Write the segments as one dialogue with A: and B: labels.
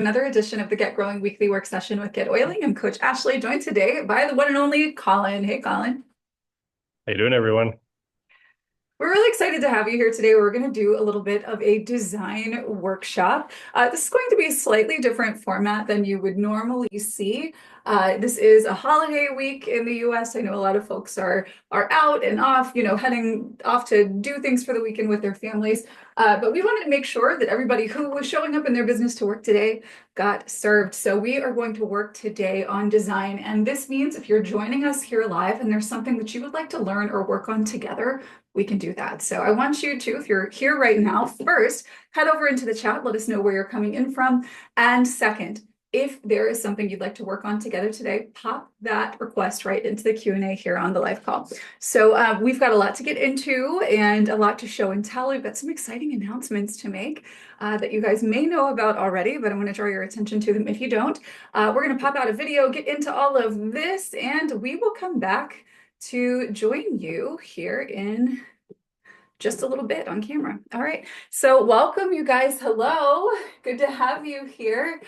A: Another edition of the Get Growing Weekly Work Session with GetOiling. I'm Coach Ashley, joined today by the one and only Colin. Hey, Colin.
B: How you doing, everyone?
A: We're really excited to have you here today. We're going to do a little bit of a design workshop. This is going to be a slightly different format than you would normally see. This is a holiday week in the US. I know a lot of folks are out and off, heading off to do things for the weekend with their families. But we wanted to make sure that everybody who was showing up in their business to work today got served. So we are going to work today on design. And this means if you're joining us here live and there's something that you would like to learn or work on together, we can do that. So I want you to, if you're here right now, first, head over into the chat, let us know where you're coming in from. And second, if there is something you'd like to work on together today, pop that request right into the Q&A here on the live call. So we've got a lot to get into and a lot to show and tell. We've got some exciting announcements to make that you guys may know about already, but I want to draw your attention to them if you don't. We're going to pop out a video, get into all of this, and we will come back to join you here in just a little bit on camera. All right. So welcome, you guys. Hello. Good to have you here.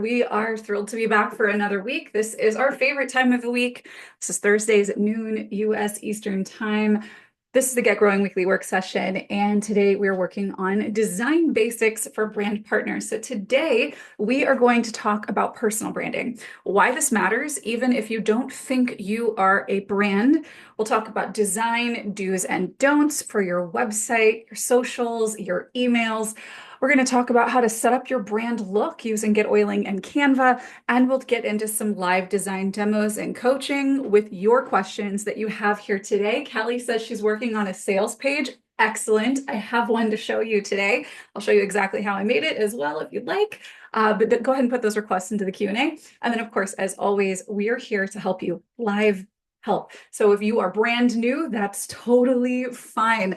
A: We are thrilled to be back for another week. This is our favorite time of the week. This is Thursdays at noon US Eastern Time. This is the Get Growing Weekly Work Session, and today we're working on design basics for brand partners. So today we are going to talk about personal branding, why this matters, even if you don't think you are a brand. We'll talk about design do's and don'ts for your website, your socials, your emails. We're going to talk about how to set up your brand look using GetOiling and Canva, and we'll get into some live design demos and coaching with your questions that you have here today. Kelly says she's working on a sales page. Excellent. I have one to show you today. I'll show you exactly how I made it as well if you'd like. But go ahead and put those requests into the Q&A. And then, of course, as always, we are here to help you live help. So if you are brand new, that's totally fine.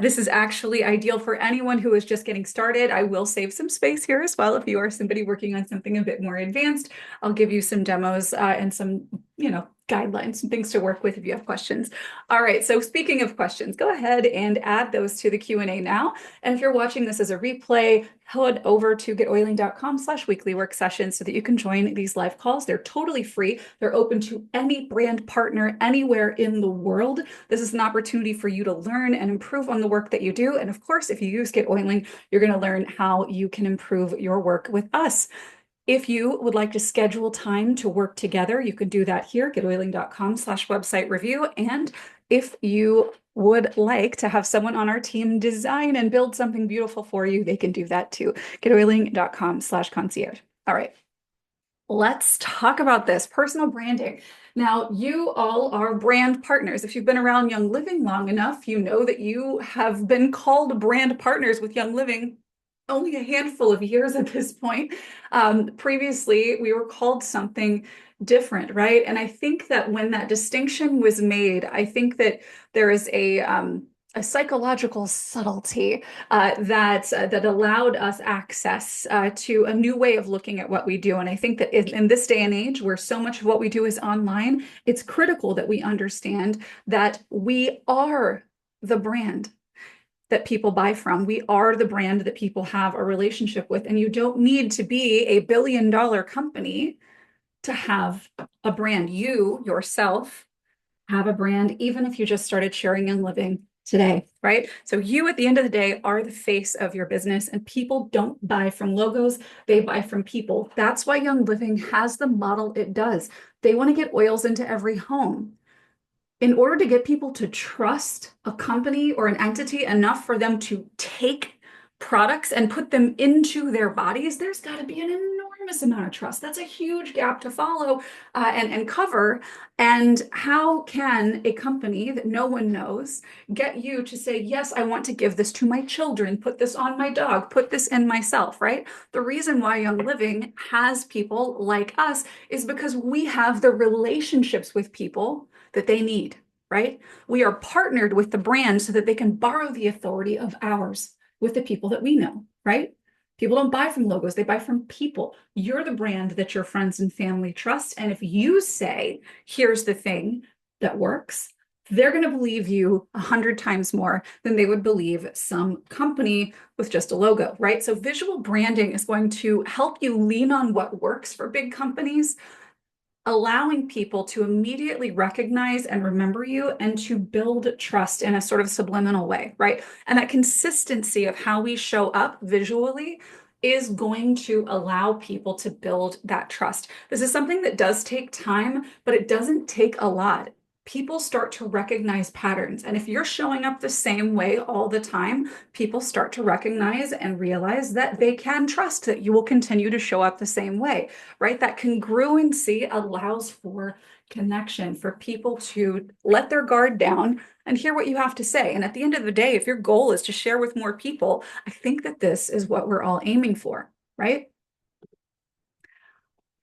A: This is actually ideal for anyone who is just getting started. I will save some space here as well. If you are somebody working on something a bit more advanced, I'll give you some demos and some, guidelines, some things to work with if you have questions. All right, so speaking of questions, go ahead and add those to the Q&A now. And if you're watching this as a replay, head over to getoiling.com/weekly work session so that you can join these live calls. They're totally free. They're open to any brand partner anywhere in the world. This is an opportunity for you to learn and improve on the work that you do. And of course, if you use GetOiling, you're going to learn how you can improve your work with us. If you would like to schedule time to work together, you can do that here, getoiling.com/website review. And if you would like to have someone on our team design and build something beautiful for you, they can do that too, getoiling.com/concierge. All right, let's talk about this personal branding. Now, you all are brand partners. If you've been around Young Living long enough, you know that you have been called brand partners with Young Living only a handful of years at this point. Previously, we were called something different, right? And I think that when that distinction was made, I think that there is a psychological subtlety that allowed us access to a new way of looking at what we do. And I think that in this day and age, where so much of what we do is online, it's critical that we understand that we are the brand that people buy from. We are the brand that people have a relationship with. And you don't need to be a billion-dollar company to have a brand. You yourself have a brand, even if you just started sharing Young Living today, right? So you, at the end of the day, are the face of your business, and people don't buy from logos, they buy from people. That's why Young Living has the model it does. They want to get oils into every home. In order to get people to trust a company or an entity enough for them to take products and put them into their bodies, there's got to be an enormous amount of trust. That's a huge gap to follow and cover. And how can a company that no one knows get you to say, yes, I want to give this to my children, put this on my dog, put this in myself, right? The reason why Young Living has people like us is because we have the relationships with people that they need, right? We are partnered with the brand so that they can borrow the authority of ours with the people that we know, right? People don't buy from logos, they buy from people. You're the brand that your friends and family trust. And if you say, here's the thing that works, they're going to believe you 100 times more than they would believe some company with just a logo, right? So visual branding is going to help you lean on what works for big companies, allowing people to immediately recognize and remember you and to build trust in a sort of subliminal way, right? And that consistency of how we show up visually is going to allow people to build that trust. This is something that does take time, but it doesn't take a lot. People start to recognize patterns. And if you're showing up the same way all the time, people start to recognize and realize that they can trust that you will continue to show up the same way, right? That congruency allows for connection, for people to let their guard down and hear what you have to say. And at the end of the day, if your goal is to share with more people, I think that this is what we're all aiming for, right?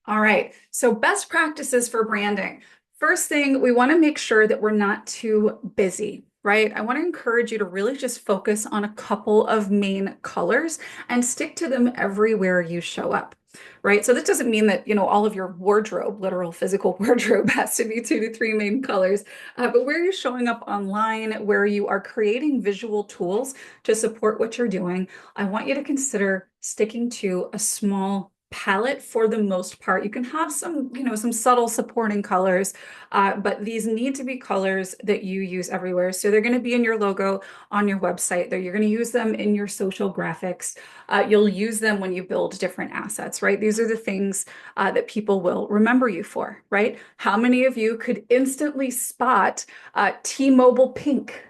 A: All right. So best practices for branding. First thing, we want to make sure that we're not too busy, right? I want to encourage you to really just focus on a couple of main colors and stick to them everywhere you show up, right? So this doesn't mean that, all of your wardrobe, literal physical wardrobe has to be 2 to 3 main colors, but where you're showing up online, where you are creating visual tools to support what you're doing, I want you to consider sticking to a small palette for the most part. You can have some subtle supporting colors, but these need to be colors that you use everywhere. So they're going to be in your logo on your website. You're going to use them in your social graphics. You'll use them when you build different assets, right? These are the things that people will remember you for, right? How many of you could instantly spot T-Mobile pink?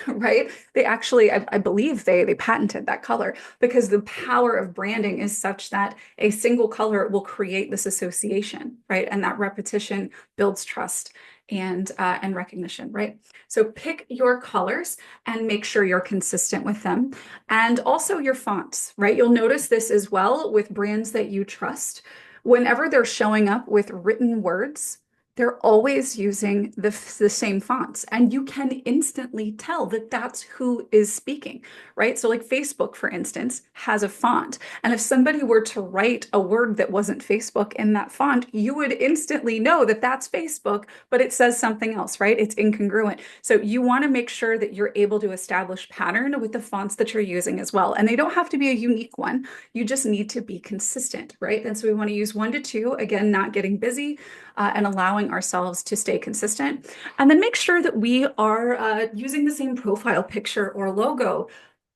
A: Right? They actually, I believe they patented that color because the power of branding is such that a single color will create this association, right? And that repetition builds trust and recognition, right? So pick your colors and make sure you're consistent with them. And also your fonts, right? You'll notice this as well with brands that you trust. Whenever they're showing up with written words, they're always using the same fonts, and you can instantly tell that that's who is speaking, right? So like Facebook, for instance, has a font. And if somebody were to write a word that wasn't Facebook in that font, you would instantly know that that's Facebook, but it says something else, right? It's incongruent. So you want to make sure that you're able to establish pattern with the fonts that you're using as well. And they don't have to be a unique one. You just need to be consistent, right? And so we want to use 1 to 2, again, not getting busy, and allowing ourselves to stay consistent. And then make sure that we are using the same profile picture or logo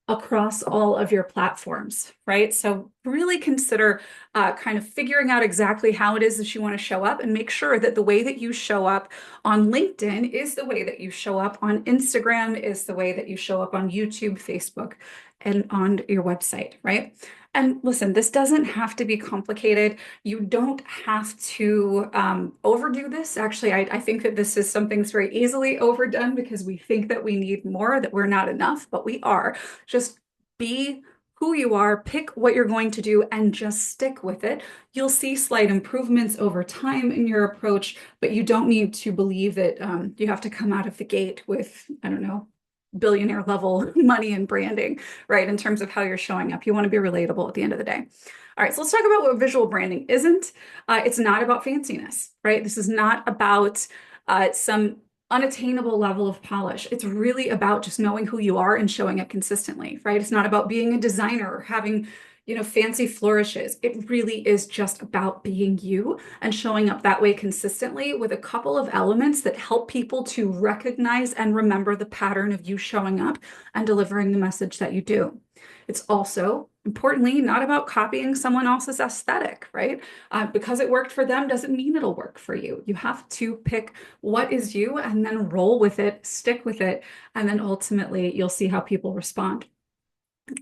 A: across all of your platforms, right? So really consider kind of figuring out exactly how it is that you want to show up, and make sure that the way that you show up on LinkedIn is the way that you show up on Instagram, is the way that you show up on YouTube, Facebook, and on your website, right? And listen, this doesn't have to be complicated. You don't have to overdo this. Actually, I think that this is something that's very easily overdone because we think that we need more, that we're not enough, but we are. Just be who you are, pick what you're going to do, and just stick with it. You'll see slight improvements over time in your approach, but you don't need to believe that you have to come out of the gate with, I don't know, billionaire level money and branding, right? In terms of how you're showing up. You want to be relatable at the end of the day. All right, so let's talk about what visual branding isn't. It's not about fanciness, right? This is not about some unattainable level of polish. It's really about just knowing who you are and showing up consistently, right? It's not about being a designer or having, fancy flourishes. It really is just about being you and showing up that way consistently with a couple of elements that help people to recognize and remember the pattern of you showing up and delivering the message that you do. It's also, importantly, not about copying someone else's aesthetic, right? Because it worked for them doesn't mean it'll work for you. You have to pick what is you and then roll with it, stick with it, and then ultimately you'll see how people respond.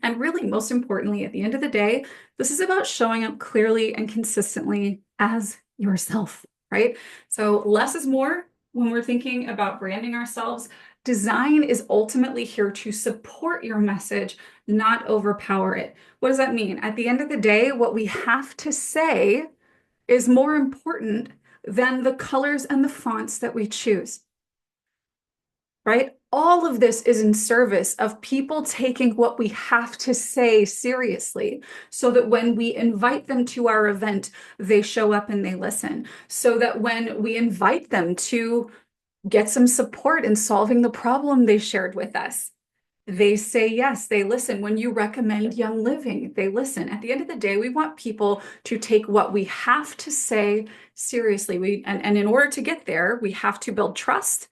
A: And really, most importantly, at the end of the day, this is about showing up clearly and consistently as yourself, right? So less is more when we're thinking about branding ourselves. Design is ultimately here to support your message, not overpower it. What does that mean? At the end of the day, what we have to say is more important than the colors and the fonts that we choose, right? All of this is in service of people taking what we have to say seriously, so that when we invite them to our event, they show up and they listen. So that when we invite them to get some support in solving the problem they shared with us. They say yes, they listen. When you recommend Young Living, they listen. At the end of the day, we want people to take what we have to say seriously. And in order to get there, we have to build trust.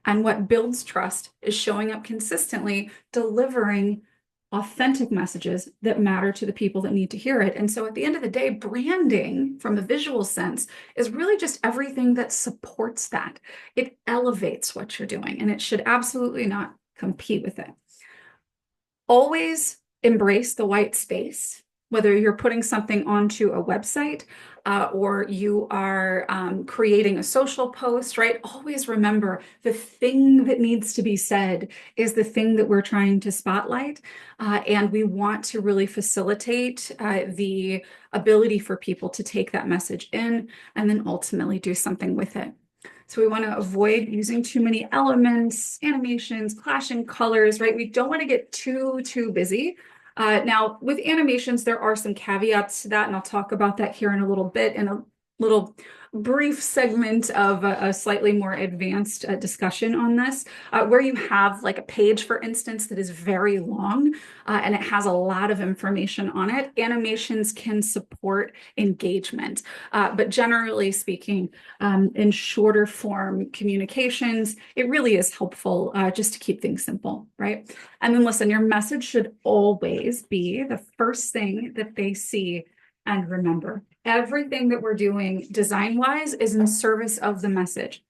A: And what builds trust is showing up consistently, delivering authentic messages that matter to the people that need to hear it. And so at the end of the day, branding from a visual sense is really just everything that supports that. It elevates what you're doing, and it should absolutely not compete with it. Always embrace the white space, whether you're putting something onto a website or you are creating a social post, right? Always remember the thing that needs to be said is the thing that we're trying to spotlight. And we want to really facilitate the ability for people to take that message in and then ultimately do something with it. So we want to avoid using too many elements, animations, clashing colors, right? We don't want to get too busy. Now, with animations, there are some caveats to that, and I'll talk about that here in a little bit in a little brief segment of a slightly more advanced discussion on this, where you have like a page, for instance, that is very long and it has a lot of information on it. Animations can support engagement, but generally speaking, in shorter form communications, it really is helpful just to keep things simple, right? And then listen, your message should always be the first thing that they see and remember. Everything that we're doing design-wise is in service of the message,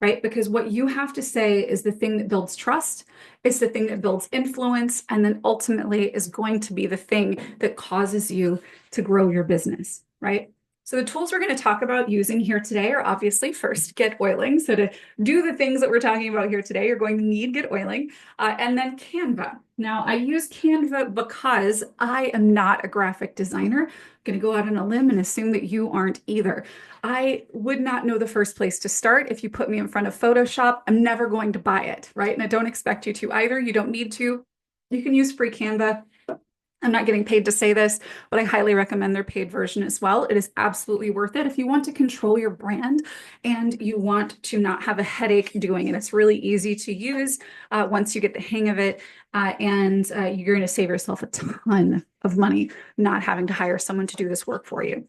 A: right? Because what you have to say is the thing that builds trust, it's the thing that builds influence, and then ultimately is going to be the thing that causes you to grow your business, right? So the tools we're going to talk about using here today are obviously first GetOiling. So to do the things that we're talking about here today, you're going to need GetOiling, and then Canva. Now I use Canva because I am not a graphic designer. I'm going to go out on a limb and assume that you aren't either. I would not know the first place to start if you put me in front of Photoshop. I'm never going to buy it, right? And I don't expect you to either. You don't need to. You can use free Canva. I'm not getting paid to say this, but I highly recommend their paid version as well. It is absolutely worth it if you want to control your brand and you want to not have a headache doing it. It's really easy to use once you get the hang of it, and you're going to save yourself a ton of money not having to hire someone to do this work for you.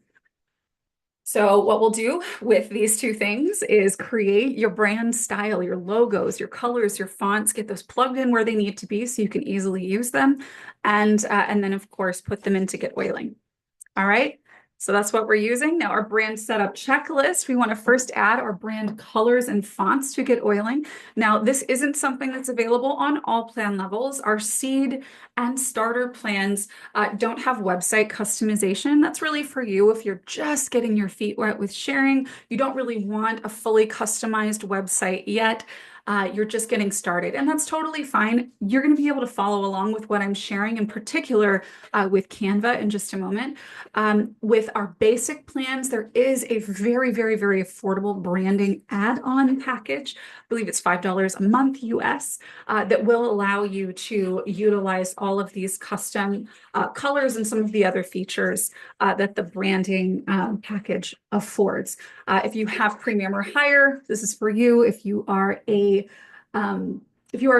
A: So what we'll do with these two things is create your brand style, your logos, your colors, your fonts, get those plugged in where they need to be so you can easily use them. And then of course, put them into GetOiling. All right. So that's what we're using. Now our brand setup checklist, we want to first add our brand colors and fonts to GetOiling. Now this isn't something that's available on all plan levels. Our seed and starter plans don't have website customization. That's really for you if you're just getting your feet wet with sharing. You don't really want a fully customized website yet. You're just getting started, and that's totally fine. You're going to be able to follow along with what I'm sharing, in particular with Canva in just a moment. With our basic plans, there is a very affordable branding add-on package. I believe it's $5 a month US that will allow you to utilize all of these custom colors and some of the other features that the branding package affords. If you have premium or higher, this is for you. If you are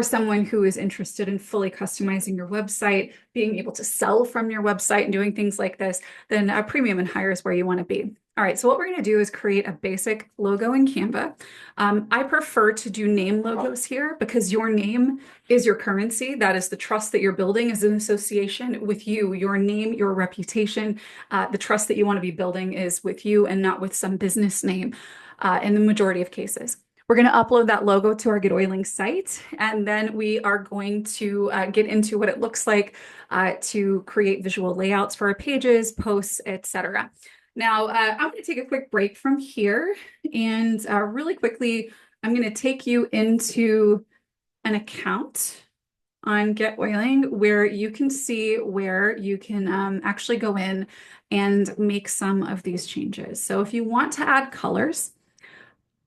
A: someone who is interested in fully customizing your website, being able to sell from your website and doing things like this, then premium and higher is where you want to be. All right, so what we're going to do is create a basic logo in Canva. I prefer to do name logos here because your name is your currency. That is the trust that you're building as an association with you, your name, your reputation. The trust that you want to be building is with you and not with some business name in the majority of cases. We're going to upload that logo to our GetOiling site, and then we are going to get into what it looks like to create visual layouts for our pages, posts, etc. Now, I'm going to take a quick break from here, and really quickly, I'm going to take you into an account on GetOiling where you can see where you can actually go in and make some of these changes. So if you want to add colors,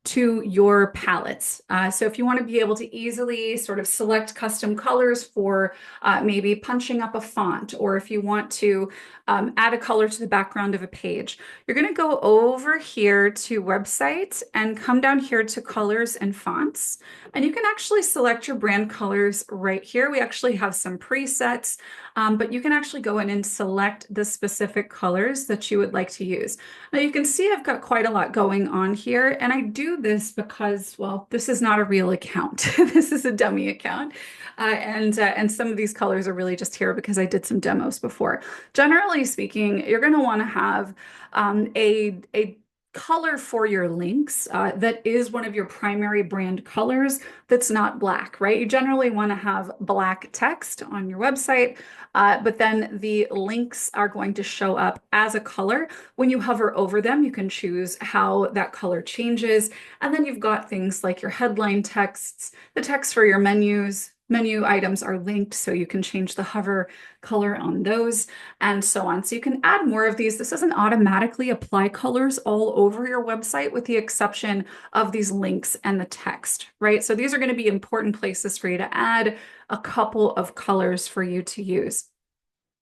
A: to your palettes. So if you want to be able to easily sort of select custom colors for maybe punching up a font, or if you want to add a color to the background of a page, you're going to go over here to website and come down here to colors and fonts. And you can actually select your brand colors right here. We actually have some presets, but you can actually go in and select the specific colors that you would like to use. Now you can see I've got quite a lot going on here, and I do this because, well, this is not a real account. This is a dummy account. And some of these colors are really just here because I did some demos before. Generally speaking, you're going to want to have a color for your links that is one of your primary brand colors that's not black, right? You generally want to have black text on your website, but then the links are going to show up as a color. When you hover over them, you can choose how that color changes. And then you've got things like your headline texts, the text for your menus. Menu items are linked, so you can change the hover color on those and so on. So you can add more of these. This doesn't automatically apply colors all over your website with the exception of these links and the text, right? So these are going to be important places for you to add a couple of colors for you to use.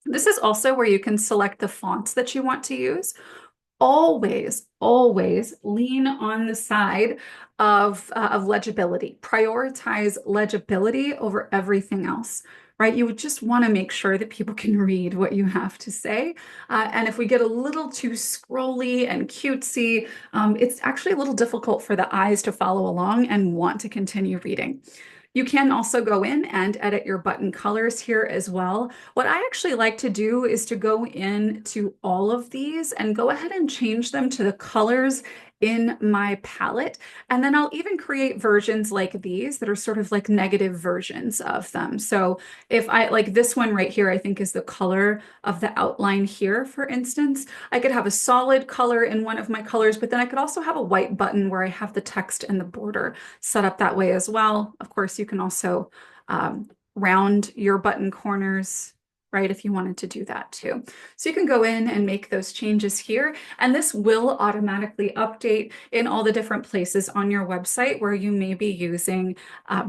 A: This is also where you can select the fonts that you want to use. Always, always lean on the side of legibility. Prioritize legibility over everything else, right? You would just want to make sure that people can read what you have to say. And if we get a little too scrolly and cutesy, it's actually a little difficult for the eyes to follow along and want to continue reading. You can also go in and edit your button colors here as well. What I actually like to do is to go into all of these and go ahead and change them to the colors in my palette. And then I'll even create versions like these that are sort of like negative versions of them. So if I like this one right here, I think is the color of the outline here, for instance. I could have a solid color in one of my colors, but then I could also have a white button where I have the text and the border set up that way as well. Of course, you can also round your button corners, right, if you wanted to do that too. So you can go in and make those changes here, and this will automatically update in all the different places on your website where you may be using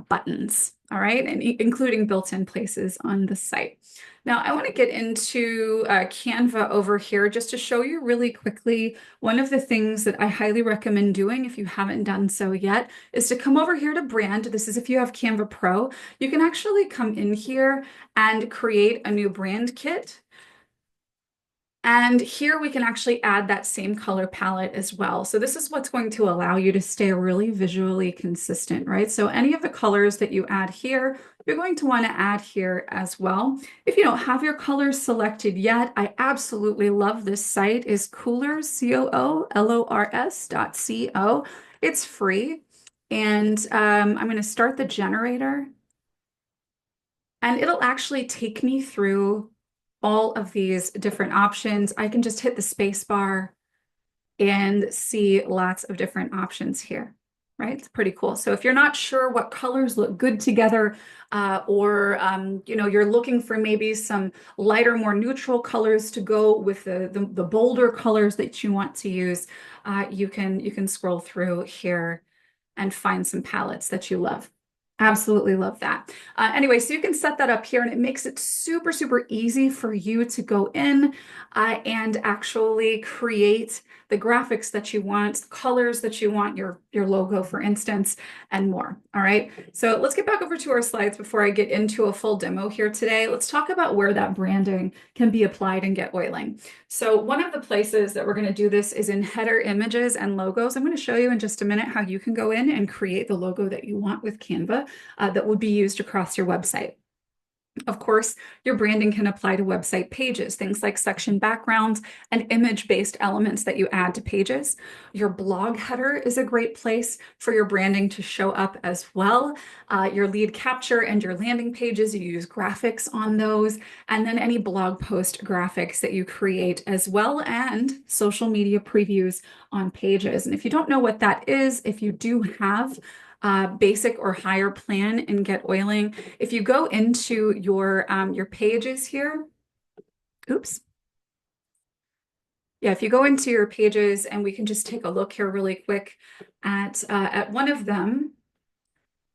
A: buttons, all right, and including built-in places on the site. Now, I want to get into Canva over here just to show you really quickly. One of the things that I highly recommend doing if you haven't done so yet is to come over here to brand. This is if you have Canva Pro. You can actually come in here and create a new brand kit. And here we can actually add that same color palette as well. So this is what's going to allow you to stay really visually consistent, right? So any of the colors that you add here, you're going to want to add here as well. If you don't have your colors selected yet, I absolutely love this site is Coolors, COOLORS.co. It's free. And I'm going to start the generator. And it'll actually take me through all of these different options. I can just hit the space bar and see lots of different options here, right? It's pretty cool. So if you're not sure what colors look good together, or you're looking for maybe some lighter, more neutral colors to go with the bolder colors that you want to use, you can scroll through here and find some palettes that you love. Absolutely love that. Anyway, so you can set that up here and it makes it super, super easy for you to go in and actually create the graphics that you want, the colors that you want, your logo, for instance, and more. All right. So let's get back over to our slides before I get into a full demo here today. Let's talk about where that branding can be applied in GetOiling. So one of the places that we're going to do this is in header images and logos. I'm going to show you in just a minute how you can go in and create the logo that you want with Canva that would be used across your website. Of course, your branding can apply to website pages, things like section backgrounds and image-based elements that you add to pages. Your blog header is a great place for your branding to show up as well. Your lead capture and your landing pages, you use graphics on those, and then any blog post graphics that you create as well, and social media previews on pages. And if you don't know what that is, if you do have basic or higher plan in GetOiling. If you go into your pages here, oops. Yeah, if you go into your pages and we can just take a look here really quick at one of them.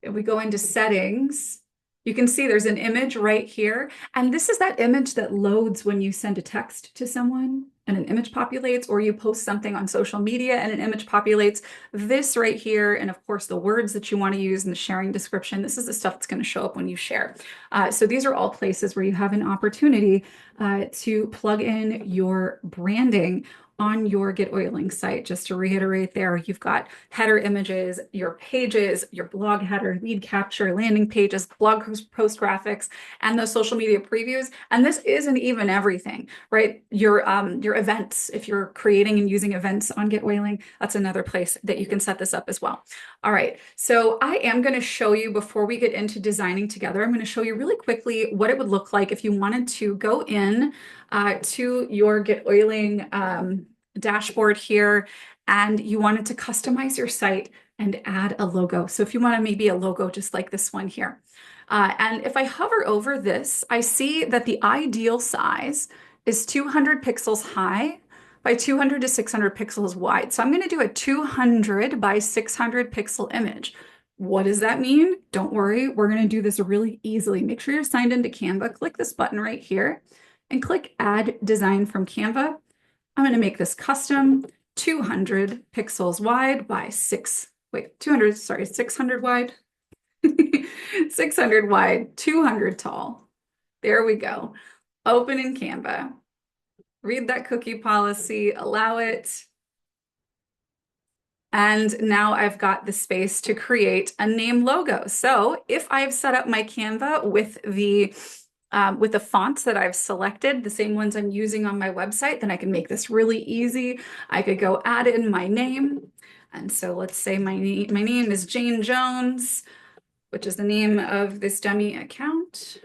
A: If we go into settings, you can see there's an image right here. And this is that image that loads when you send a text to someone and an image populates, or you post something on social media and an image populates. This right here, and of course, the words that you want to use in the sharing description, this is the stuff that's going to show up when you share. So these are all places where you have an opportunity to plug in your branding on your GetOiling site. Just to reiterate there, you've got header images, your pages, your blog header, lead capture, landing pages, blog post graphics, and those social media previews. And this isn't even everything, right? Your events, if you're creating and using events on GetOiling, that's another place that you can set this up as well. All right, so I am going to show you before we get into designing together, I'm going to show you really quickly what it would look like if you wanted to go in to your GetOiling dashboard here and you wanted to customize your site and add a logo. So if you want to maybe a logo just like this one here. And if I hover over this, I see that the ideal size is 200 pixels high by 200 to 600 pixels wide. So I'm going to do a 200 by 600 pixel image. What does that mean? Don't worry, we're going to do this really easily. Make sure you're signed into Canva. Click this button right here and click Add Design from Canva. I'm going to make this custom 200 pixels wide by 600 wide. 600 wide, 200 tall. There we go. Open in Canva. Read that cookie policy, allow it. And now I've got the space to create a name logo. So if I've set up my Canva with the fonts that I've selected, the same ones I'm using on my website, then I can make this really easy. I could go add in my name. And so let's say my name is Jane Jones, which is the name of this dummy account.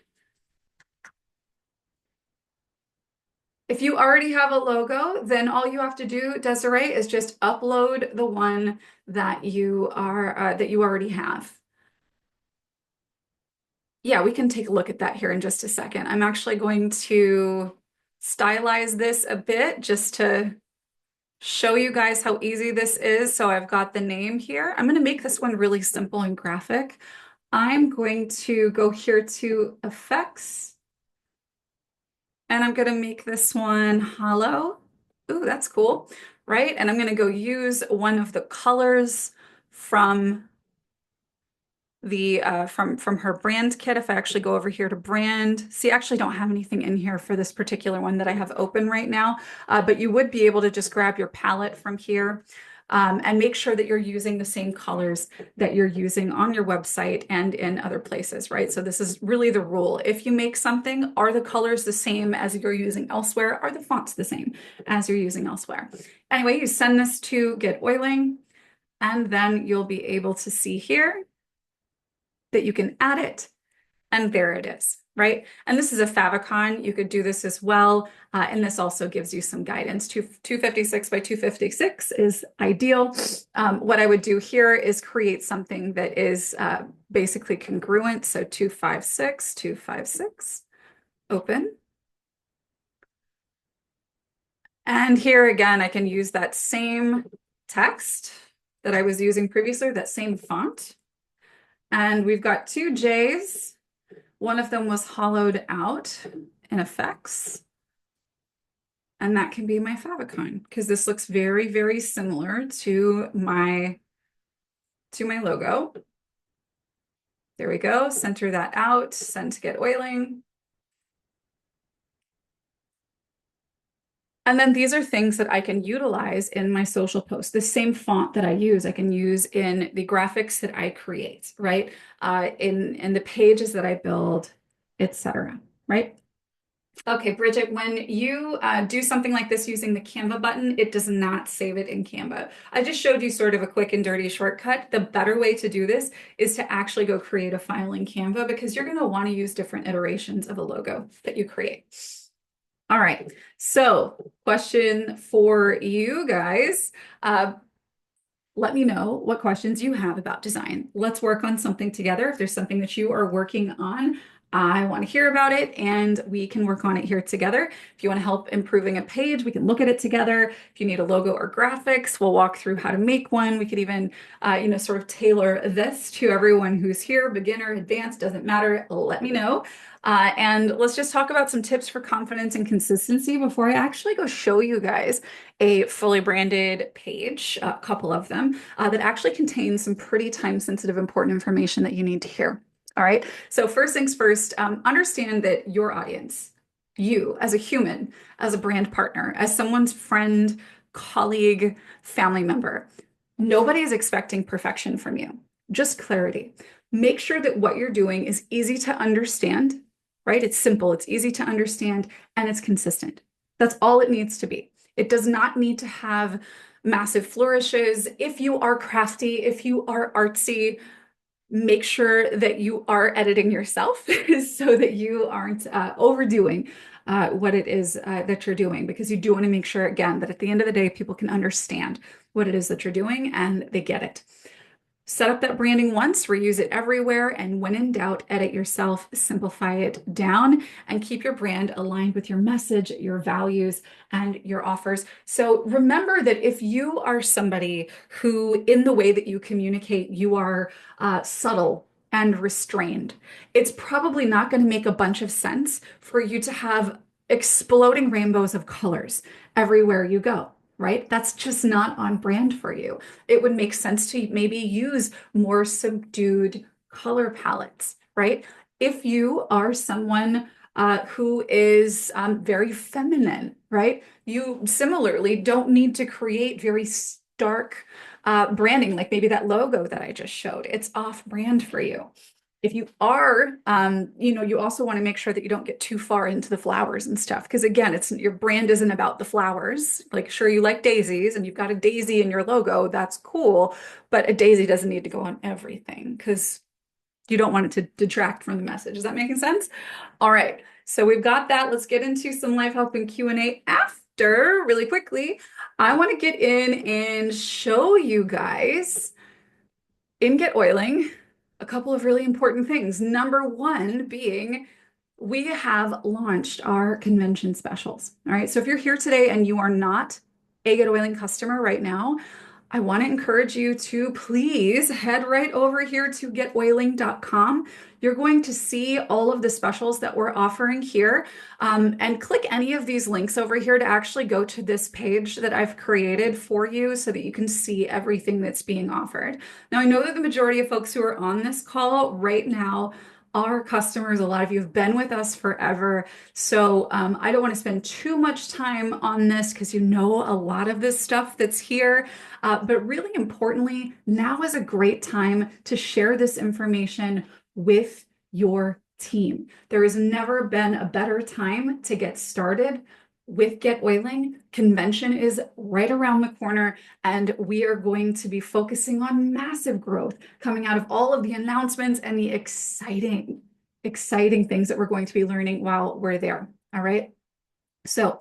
A: If you already have a logo, then all you have to do, Desiree, is just upload the one that you already have. Yeah, we can take a look at that here in just a second. I'm actually going to stylize this a bit just to show you guys how easy this is. So I've got the name here. I'm going to make this one really simple and graphic. I'm going to go here to Effects, and I'm going to make this one hollow. Ooh, that's cool, right? And I'm going to go use one of the colors from from her brand kit. If I actually go over here to brand, see, I actually don't have anything in here for this particular one that I have open right now, but you would be able to just grab your palette from here and make sure that you're using the same colors that you're using on your website and in other places, right? So this is really the rule. If you make something, are the colors the same as you're using elsewhere? Are the fonts the same as you're using elsewhere? Anyway, you send this to GetOiling, and then you'll be able to see here that you can add it, and there it is, right? And this is a favicon. You could do this as well, and this also gives you some guidance. 256 by 256 is ideal. What I would do here is create something that is basically congruent. So 256, 256, open. And here again, I can use that same text that I was using previously, that same font. And we've got two J's. One of them was hollowed out in effects. And that can be my favicon because this looks very, very similar to my logo. There we go. Center that out, send to GetOiling. And then these are things that I can utilize in my social posts. The same font that I use, I can use in the graphics that I create, right? In the pages that I build, etc. Right? Okay, Bridget, when you do something like this using the Canva button, it does not save it in Canva. I just showed you sort of a quick and dirty shortcut. The better way to do this is to actually go create a file in Canva because you're going to want to use different iterations of a logo that you create. All right, so question for you guys. Let me know what questions you have about design. Let's work on something together. If there's something that you are working on, I want to hear about it and we can work on it here together. If you want to help improving a page, we can look at it together. If you need a logo or graphics, we'll walk through how to make one. We could even, sort of tailor this to everyone who's here, beginner, advanced, doesn't matter. Let me know. And let's just talk about some tips for confidence and consistency before I actually go show you guys a fully branded page, a couple of them, that actually contains some pretty time-sensitive, important information that you need to hear. All right. So first things first, understand that your audience, you as a human, as a brand partner, as someone's friend, colleague, family member, nobody is expecting perfection from you. Just clarity. Make sure that what you're doing is easy to understand, right? It's simple, it's easy to understand, and it's consistent. That's all it needs to be. It does not need to have massive flourishes. If you are crafty, if you are artsy, make sure that you are editing yourself so that you aren't overdoing what it is that you're doing, because you do want to make sure, again, that at the end of the day, people can understand what it is that you're doing and they get it. Set up that branding once, reuse it everywhere, and when in doubt, edit yourself, simplify it down, and keep your brand aligned with your message, your values, and your offers. So remember that if you are somebody who, in the way that you communicate, you are subtle and restrained, it's probably not going to make a bunch of sense for you to have exploding rainbows of colors everywhere you go. Right? That's just not on brand for you. It would make sense to maybe use more subdued color palettes, right? If you are someone who is very feminine, right? You similarly don't need to create very stark branding, like maybe that logo that I just showed. It's off brand for you. If you are, you also want to make sure that you don't get too far into the flowers and stuff. Because again, it's your brand isn't about the flowers. Like, sure, you like daisies and you've got a daisy in your logo. That's cool. But a daisy doesn't need to go on everything because you don't want it to detract from the message. Is that making sense? All right. So we've got that. Let's get into some life help and Q&A after really quickly. I want to get in and show you guys in GetOiling a couple of really important things. Number one being we have launched our convention specials. All right. So if you're here today and you are not a GetOiling customer right now, I want to encourage you to please head right over here to getoiling.com. You're going to see all of the specials that we're offering here, and click any of these links over here to actually go to this page that I've created for you so that you can see everything that's being offered. Now, I know that the majority of folks who are on this call right now are customers. A lot of you have been with us forever. So I don't want to spend too much time on this because you know a lot of this stuff that's here. But really importantly, now is a great time to share this information with your team. There has never been a better time to get started with GetOiling. Convention is right around the corner, and we are going to be focusing on massive growth coming out of all of the announcements and the exciting things that we're going to be learning while we're there. All right. So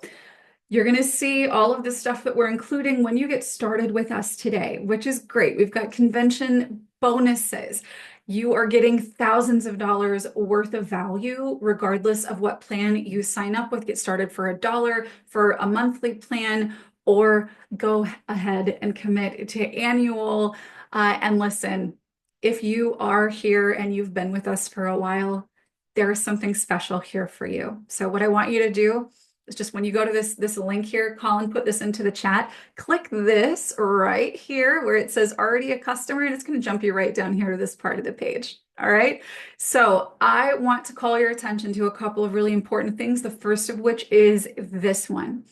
A: you're going to see all of the stuff that we're including when you get started with us today, which is great. We've got convention bonuses. You are getting thousands of dollars worth of value, regardless of what plan you sign up with. Get started for $1 for a monthly plan, or go ahead and commit to annual. And listen, if you are here and you've been with us for a while, there's something special here for you. So what I want you to do, it's just when you go to this link here, Colin put this into the chat, click this right here where it says already a customer, and it's going to jump you right down here to this part of the page. All right. So I want to call your attention to a couple of really important things. The first of which is this one.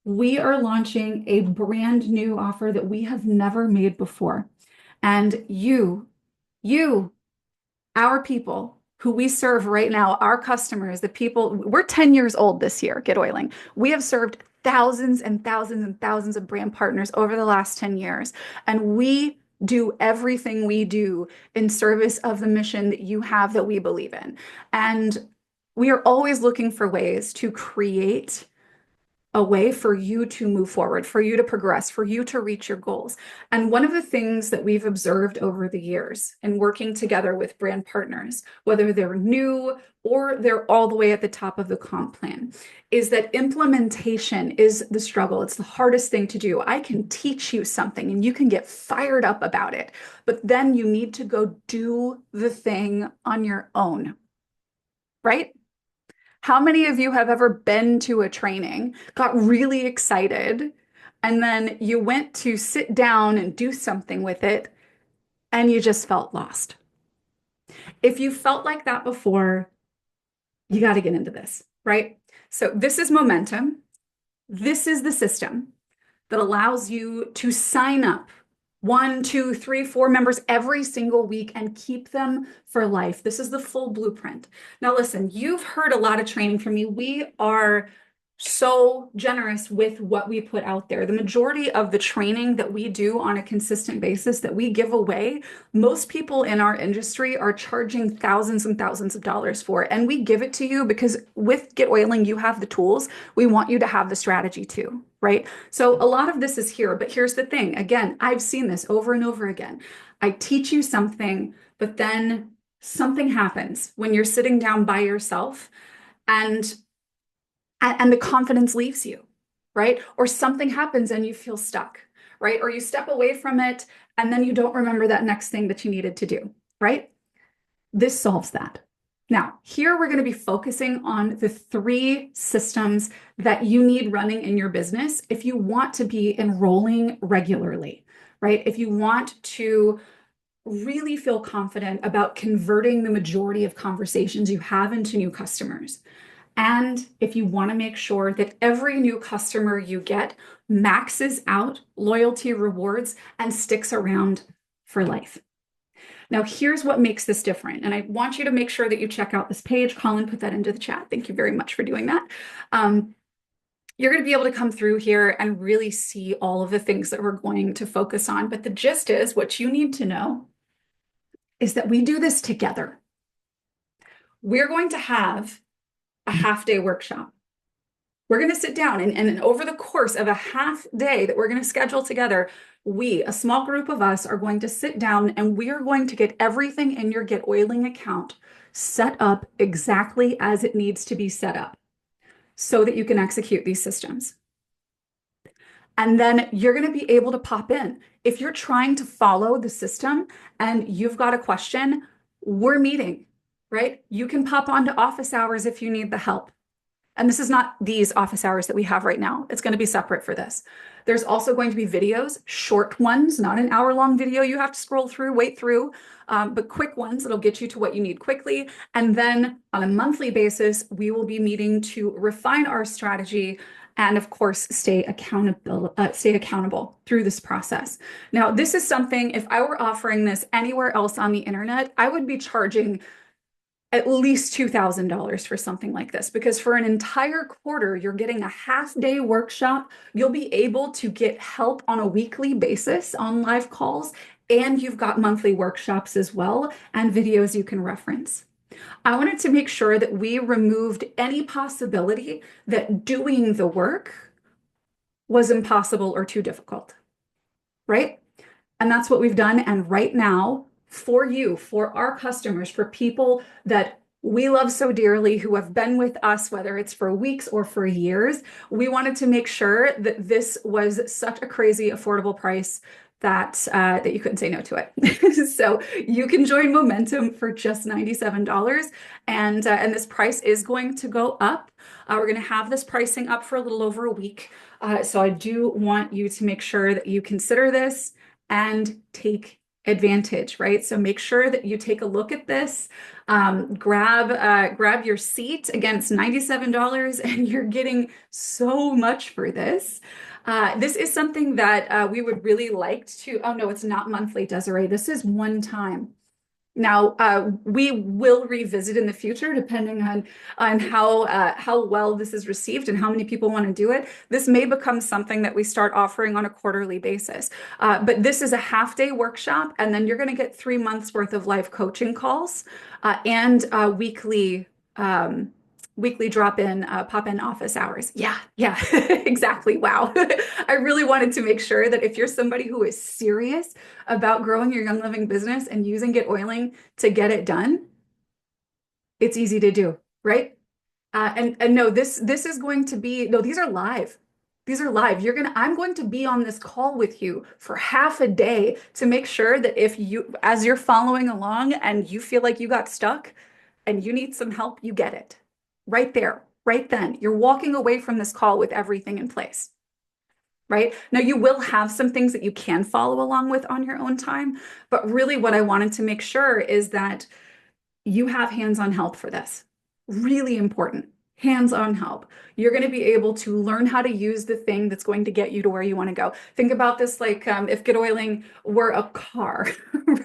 A: We are launching a brand new offer that we have never made before. And you, our people who we serve right now, our customers, the people, we're 10 years old this year, GetOiling. We have served thousands and thousands and thousands of brand partners over the last 10 years. And we do everything we do in service of the mission that you have that we believe in. And we are always looking for ways to create a way for you to move forward, for you to progress, for you to reach your goals. And one of the things that we've observed over the years in working together with brand partners, whether they're new or they're all the way at the top of the comp plan, is that implementation is the struggle. It's the hardest thing to do. I can teach you something and you can get fired up about it, but then you need to go do the thing on your own, right? How many of you have ever been to a training, got really excited, and then you went to sit down and do something with it, and you just felt lost? If you felt like that before, you got to get into this, right? So, this is momentum. This is the system that allows you to sign up one, two, three, four members every single week and keep them for life. This is the full blueprint. Now, listen, you've heard a lot of training from me. We are so generous with what we put out there. The majority of the training that we do on a consistent basis that we give away, most people in our industry are charging thousands and thousands of dollars for it. And we give it to you because with GetOiling, you have the tools. We want you to have the strategy too, right? So a lot of this is here, but here's the thing. Again, I've seen this over and over again. I teach you something, but then something happens when you're sitting down by yourself and the confidence leaves you, right? Or something happens and you feel stuck, right? Or you step away from it and then you don't remember that next thing that you needed to do, right? This solves that. Now, here we're going to be focusing on the three systems that you need running in your business if you want to be enrolling regularly, right? If you want to really feel confident about converting the majority of conversations you have into new customers. And if you want to make sure that every new customer you get maxes out loyalty rewards and sticks around for life. Now, here's what makes this different. And I want you to make sure that you check out this page. Colin put that into the chat. Thank you very much for doing that. You're going to be able to come through here and really see all of the things that we're going to focus on. But the gist is what you need to know is that we do this together. We're going to have a half-day workshop. We're going to sit down and over the course of a half day that we're going to schedule together, we, a small group of us, are going to sit down and we are going to get everything in your GetOiling account set up exactly as it needs to be set up so that you can execute these systems. And then you're going to be able to pop in. If you're trying to follow the system and you've got a question, we're meeting, right? You can pop onto office hours if you need the help. And this is not these office hours that we have right now. It's going to be separate for this. There's also going to be videos, short ones, not an hour-long video you have to scroll through, wait through, but quick ones that'll get you to what you need quickly. And then on a monthly basis, we will be meeting to refine our strategy and of course, stay accountable through this process. Now, this is something, if I were offering this anywhere else on the internet, I would be charging at least $2,000 for something like this, because for an entire quarter, you're getting a half-day workshop. You'll be able to get help on a weekly basis on live calls, and you've got monthly workshops as well and videos you can reference. I wanted to make sure that we removed any possibility that doing the work was impossible or too difficult, right? And that's what we've done. And right now, for you, for our customers, for people that we love so dearly who have been with us, whether it's for weeks or for years, we wanted to make sure that this was such a crazy affordable price that you couldn't say no to it. So you can join Momentum for just $97, and this price is going to go up. We're going to have this pricing up for a little over a week. So I do want you to make sure that you consider this and take advantage, right? So make sure that you take a look at this. Grab your seat. Again, it's $97 and you're getting so much for this. This is something that we would really like to, oh no, it's not monthly, Desiree. This is one time. Now, we will revisit in the future, depending on how well this is received and how many people want to do it. This may become something that we start offering on a quarterly basis. But this is a half-day workshop, and then you're going to get 3 months worth of live coaching calls and weekly weekly drop-in, pop-in office hours. Yeah, yeah, exactly. Wow. I really wanted to make sure that if you're somebody who is serious about growing your Young Living business and using Get Oiling to get it done, it's easy to do, right? And no, this is going to be no, these are live. These are live. I'm going to be on this call with you for half a day to make sure that if you, as you're following along and you feel like you got stuck and you need some help, you get it right there, right then. You're walking away from this call with everything in place, right? Now, you will have some things that you can follow along with on your own time, but really what I wanted to make sure is that you have hands-on help for this. Really important. Hands-on help. You're going to be able to learn how to use the thing that's going to get you to where you want to go. Think about this like if Get Oiling were a car,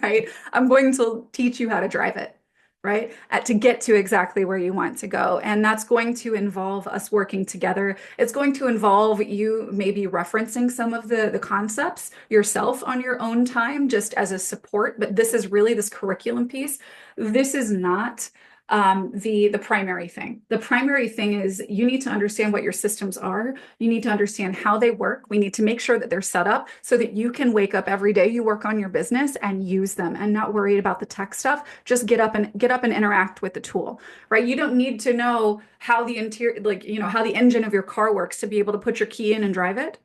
A: right? I'm going to teach you how to drive it, right? To get to exactly where you want to go. And that's going to involve us working together. It's going to involve you maybe referencing some of the concepts yourself on your own time, just as a support. But this is really this curriculum piece. This is not the primary thing. The primary thing is you need to understand what your systems are. You need to understand how they work. We need to make sure that they're set up so that you can wake up every day you work on your business and use them and not worried about the tech stuff. Just get up and interact with the tool, right? You don't need to know how the interior, like, how the engine of your car works to be able to put your key in and drive it.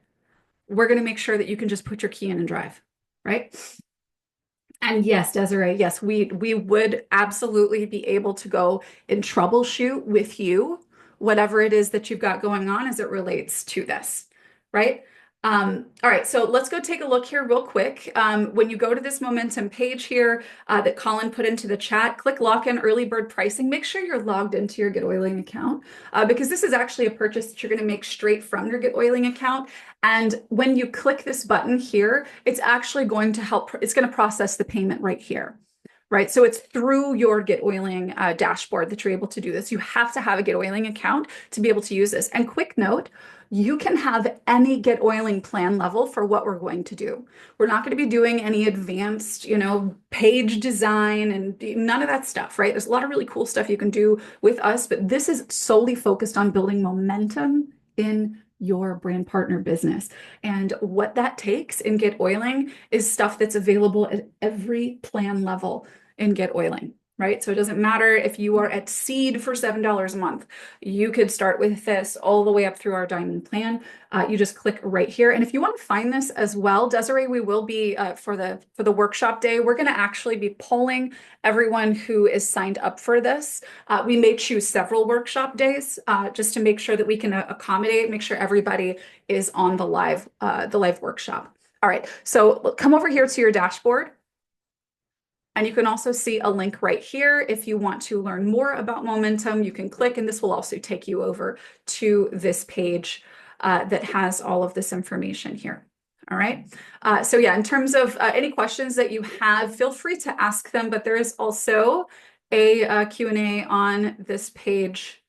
A: We're going to make sure that you can just put your key in and drive, right? And yes, Desiree, yes, we would absolutely be able to go and troubleshoot with you whatever it is that you've got going on as it relates to this, right? All right, so let's go take a look here real quick. When you go to this momentum page here that Colin put into the chat, click lock in early bird pricing. Make sure you're logged into your Get Oiling account because this is actually a purchase that you're going to make straight from your Get Oiling account. And when you click this button here, it's actually going to help, it's going to process the payment right here, right? So it's through your Get Oiling dashboard that you're able to do this. You have to have a Get Oiling account to be able to use this. And quick note, you can have any Get Oiling plan level for what we're going to do. We're not going to be doing any advanced, page design and none of that stuff, right? There's a lot of really cool stuff you can do with us, but this is solely focused on building momentum in your brand partner business. And what that takes in Get Oiling is stuff that's available at every plan level in Get Oiling, right? So it doesn't matter if you are at seed for $7 a month. You could start with this all the way up through our diamond plan. You just click right here. And if you want to find this as well, Desiree, we will be for the workshop day, we're going to actually be polling everyone who is signed up for this. We may choose several workshop days just to make sure that we can accommodate, make sure everybody is on the live workshop. All right, so come over here to your dashboard. And you can also see a link right here. If you want to learn more about momentum, you can click, and this will also take you over to this page that has all of this information here. All right. So yeah, in terms of any questions that you have, feel free to ask them, but there is also a Q&A on this page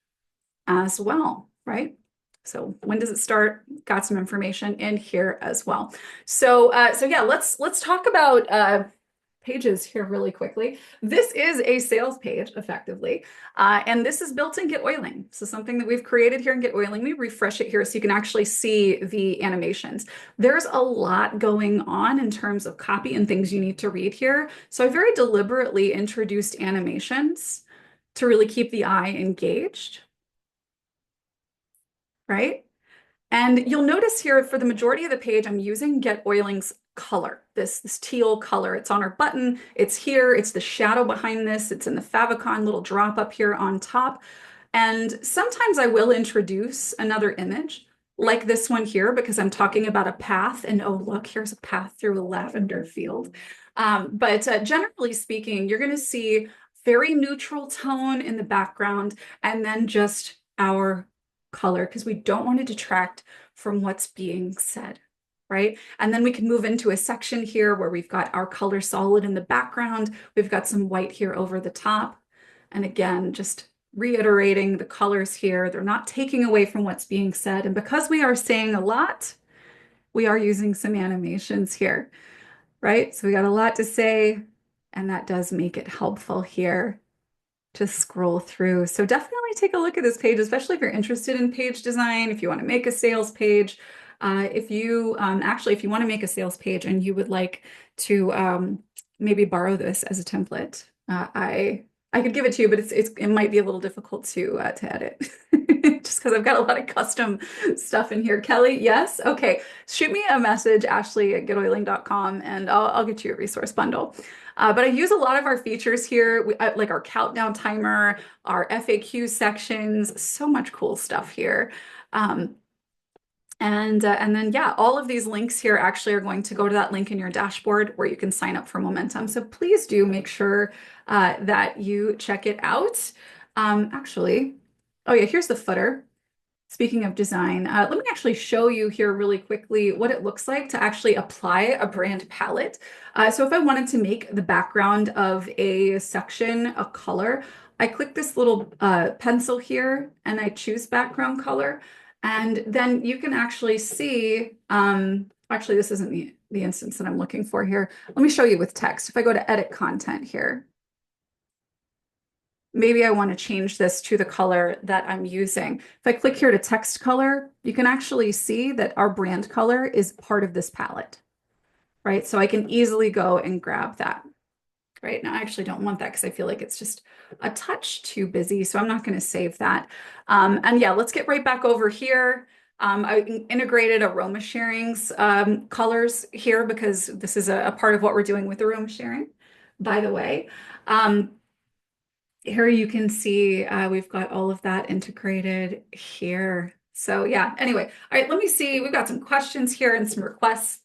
A: as well, right? So when does it start? Got some information in here as well. So yeah, let's talk about pages here really quickly. This is a sales page, effectively, and this is built in Get Oiling. So something that we've created here in Get Oiling. We refresh it here so you can actually see the animations. There's a lot going on in terms of copy and things you need to read here. So I very deliberately introduced animations to really keep the eye engaged, right? And you'll notice here for the majority of the page, I'm using Get Oiling's color, this teal color. It's on our button. It's here. It's the shadow behind this. It's in the favicon little drop up here on top. And sometimes I will introduce another image like this one here because I'm talking about a path. And oh, look, here's a path through a lavender field. But generally speaking, you're going to see very neutral tone in the background and then just our color because we don't want to detract from what's being said, right? And then we can move into a section here where we've got our color solid in the background. We've got some white here over the top. And again, just reiterating the colors here. They're not taking away from what's being said. And because we are saying a lot, we are using some animations here, right? So we got a lot to say, and that does make it helpful here. to scroll through. So definitely take a look at this page, especially if you're interested in page design, if you want to make a sales page. If you actually, if you want to make a sales page and you would like to maybe borrow this as a template, I could give it to you, but it might be a little difficult to edit just because I've got a lot of custom stuff in here. Kelly, yes? Okay. Shoot me a message, Ashley at getoiling.com, and I'll get you a resource bundle. But I use a lot of our features here, like our countdown timer, our FAQ sections, so much cool stuff here. Um, and then, yeah, all of these links here actually are going to go to that link in your dashboard where you can sign up for Momentum. So please do make sure that you check it out. Actually, oh yeah, here's the footer. Speaking of design, let me actually show you here really quickly what it looks like to actually apply a brand palette. So if I wanted to make the background of a section a color, I click this little pencil here and I choose background color. And then you can actually see, actually, this isn't the instance that I'm looking for here. Let me show you with text. If I go to edit content here, maybe I want to change this to the color that I'm using. If I click here to text color, you can actually see that our brand color is part of this palette, right? So I can easily go and grab that, right? Now I actually don't want that because I feel like it's just a touch too busy, so I'm not going to save that. And yeah, let's get right back over here. I integrated aroma sharings colors here because this is a part of what we're doing with aroma sharing, by the way. Here you can see we've got all of that integrated here. So yeah, anyway, all right, let me see. We've got some questions here and some requests.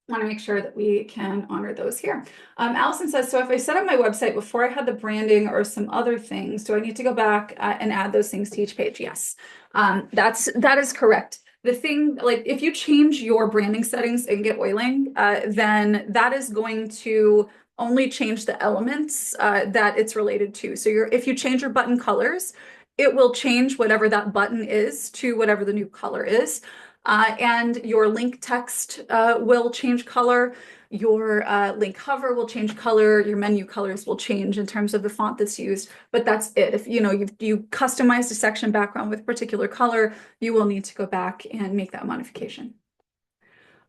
A: Want to make sure that we can honor those here. Allison says, so if I set up my website before I had the branding or some other things, do I need to go back and add those things to each page? Yes, that is correct. The thing, like if you change your branding settings in GetOiling, then that is going to only change the elements that it's related to. So if you change your button colors, it will change whatever that button is to whatever the new color is. And your link text will change color. Your link hover will change color. Your menu colors will change in terms of the font that's used. But that's it. If you customized a section background with a particular color, you will need to go back and make that modification.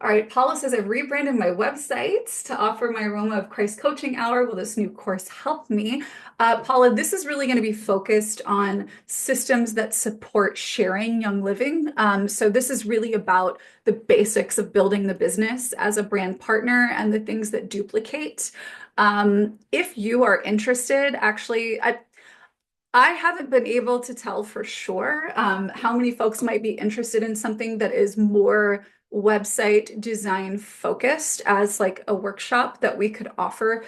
A: All right, Paula says, I've rebranded my website to offer my Aroma of Christ coaching hour. Will this new course help me? Paula, this is really going to be focused on systems that support sharing Young Living. So this is really about the basics of building the business as a brand partner and the things that duplicate. If you are interested, actually, I haven't been able to tell for sure how many folks might be interested in something that is more website design focused as like a workshop that we could offer,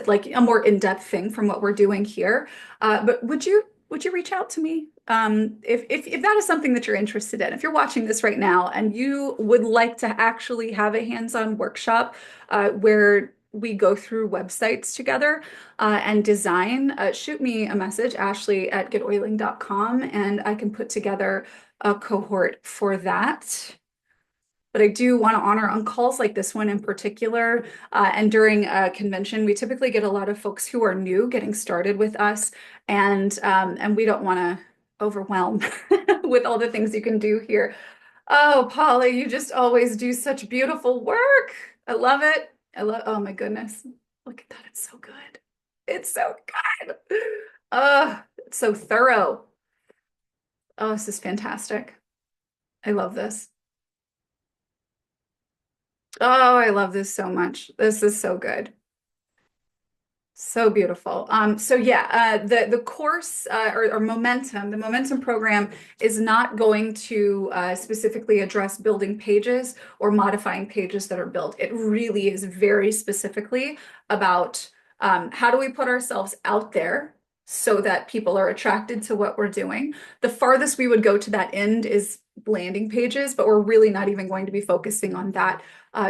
A: like a more in-depth thing from what we're doing here. But would you reach out to me if that is something that you're interested in? If you're watching this right now and you would like to actually have a hands-on workshop where we go through websites together and design, shoot me a message, Ashley at getoiling.com, and I can put together a cohort for that. But I do want to honor on calls like this one in particular. And during a convention, we typically get a lot of folks who are new getting started with us, and we don't want to overwhelm with all the things you can do here. Oh, Polly, you just always do such beautiful work. I love it. Oh my goodness. Look at that. It's so good. It's so good. It's so thorough. Oh, this is fantastic. I love this. Oh, I love this so much. This is so good. So beautiful. So yeah, the course or Momentum, the Momentum program is not going to specifically address building pages or modifying pages that are built. It really is very specifically about how do we put ourselves out there so that people are attracted to what we're doing. The farthest we would go to that end is landing pages, but we're really not even going to be focusing on that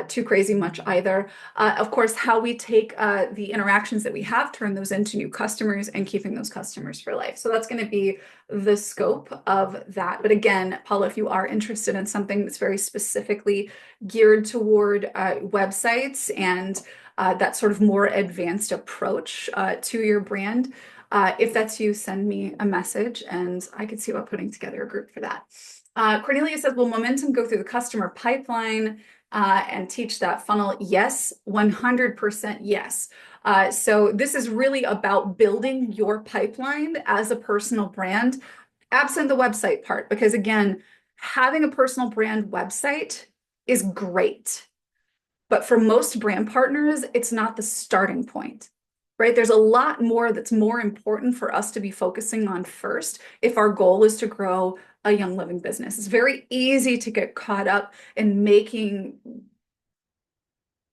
A: too crazy much either. Of course, how we take the interactions that we have, turn those into new customers and keeping those customers for life. So that's going to be the scope of that. But again, Paula, if you are interested in something that's very specifically geared toward websites and that sort of more advanced approach to your brand, If that's you, send me a message and I could see about putting together a group for that. Cornelia says, will momentum go through the customer pipeline and teach that funnel? Yes, 100% yes. So this is really about building your pipeline as a personal brand, absent the website part, because again, having a personal brand website is great. But for most brand partners, it's not the starting point, right? There's a lot more that's more important for us to be focusing on first if our goal is to grow a Young Living business. It's very easy to get caught up in making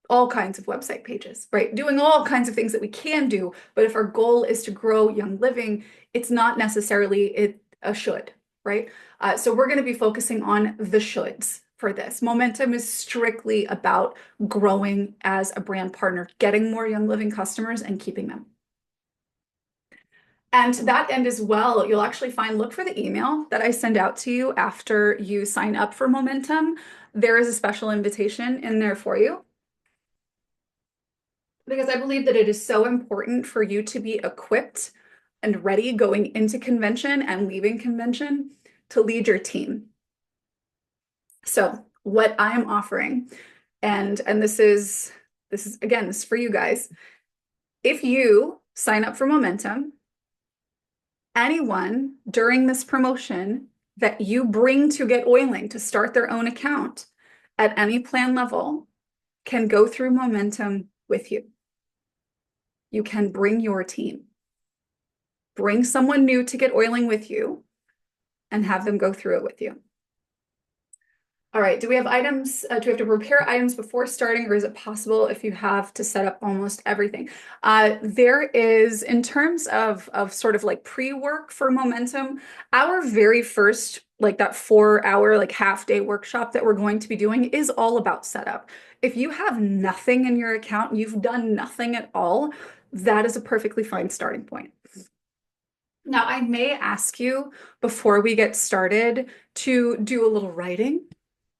A: all kinds of website pages, right? Doing all kinds of things that we can do. But if our goal is to grow Young Living, it's not necessarily a should, right? So we're going to be focusing on the shoulds for this. Momentum is strictly about growing as a brand partner, getting more Young Living customers and keeping them. And to that end as well, you'll actually look for the email that I send out to you after you sign up for Momentum. There is a special invitation in there for you, because I believe that it is so important for you to be equipped and ready going into convention and leaving convention to lead your team. So what I am offering, and this is again, this is for you guys. If you sign up for Momentum, anyone during this promotion that you bring to GetOiling to start their own account at any plan level can go through Momentum with you. You can bring your team. Bring someone new to GetOiling with you and have them go through it with you. All right, do we have items? Do we have to prepare items before starting, or is it possible if you have to set up almost everything? There is, in terms of sort of like pre-work for Momentum, our very first, like that 4-hour, like half-day workshop that we're going to be doing is all about setup. If you have nothing in your account, you've done nothing at all, that is a perfectly fine starting point. Now, I may ask you before we get started to do a little writing,